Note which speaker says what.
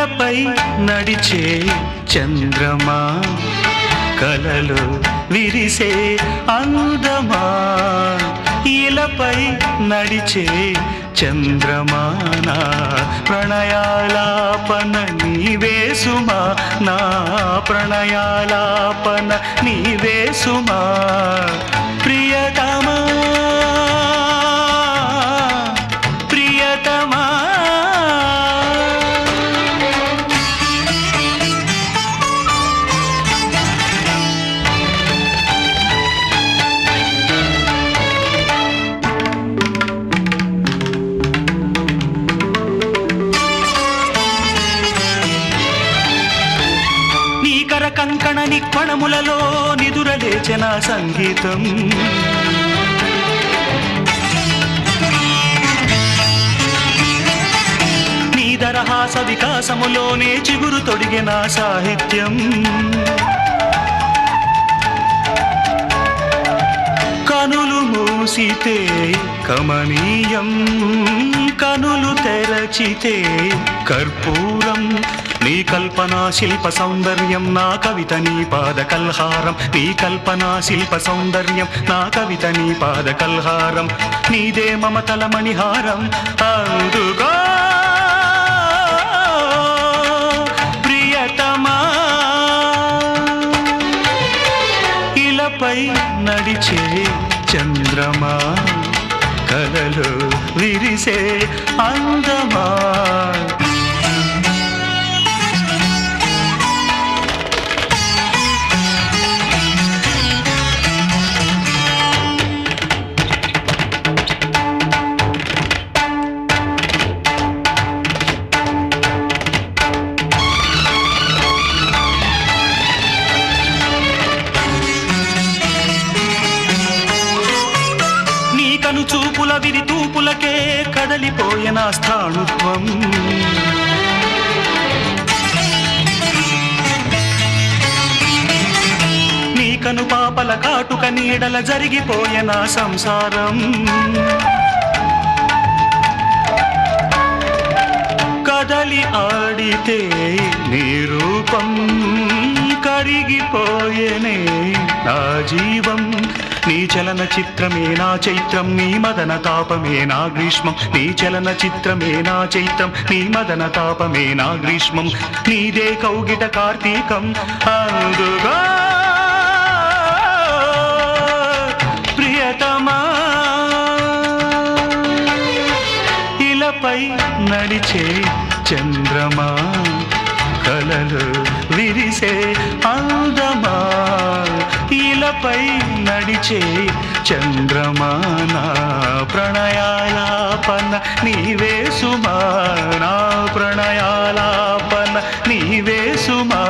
Speaker 1: ఇలపై నడిచే చంద్రమా కలలో విరిసే అందమా ఇలపై నడిచే చంద్రమా నా ప్రణయాలాపన నీవే సుమా నా ప్రణయాలాపన నీవే సుమా ప్రియతమా ప్రియతమా కంకణ నిక్వణములలో నిదురలేచన సంగీతం నీ దరహాస వికాసములోనే చిగురు తొడిగిన సాహిత్యం కనులు మూసితే కమనీయం కనులు తెరచితే కర్పూరం నీ కల్పనా శిల్ప సౌందర్యం నా కవిత నీ పాద కల్హారం నీ కల్పనా శిల్ప సౌందర్యం నా కవిత నీ పాద కల్హారం నీదే మమతల మణిహారం అందుగో ప్రియతమా ఇలపై నడిచే చంద్రమా కలలో విరిసే అందమా కను చూపుల విరితూపులకే కదలిపోయిన స్థాణుత్వం నీ కను పాపల కాటుక నీడల జరిగిపోయిన సంసారం కదలి ఆడితే నీ రూపం కరిగిపోయేనే నా జీవం నీ చలన చిత్రమే నా చైత్రం నీ మదన తాపమే నా గ్రీష్మం నీ చలన చిత్రమే నా చైత్రం నీ మదన తాపమే నా గ్రీష్మం నీదే కౌగిట కార్తీకం అందుగా ప్రియతమా ఇలపై నడిచే చంద్రమా కలలు విరిసే అందమా ఇలపై నడిచే చంద్రమా నా ప్రణయాలాపన నీవే సుమా నా ప్రణయాలాపన నీవే సుమా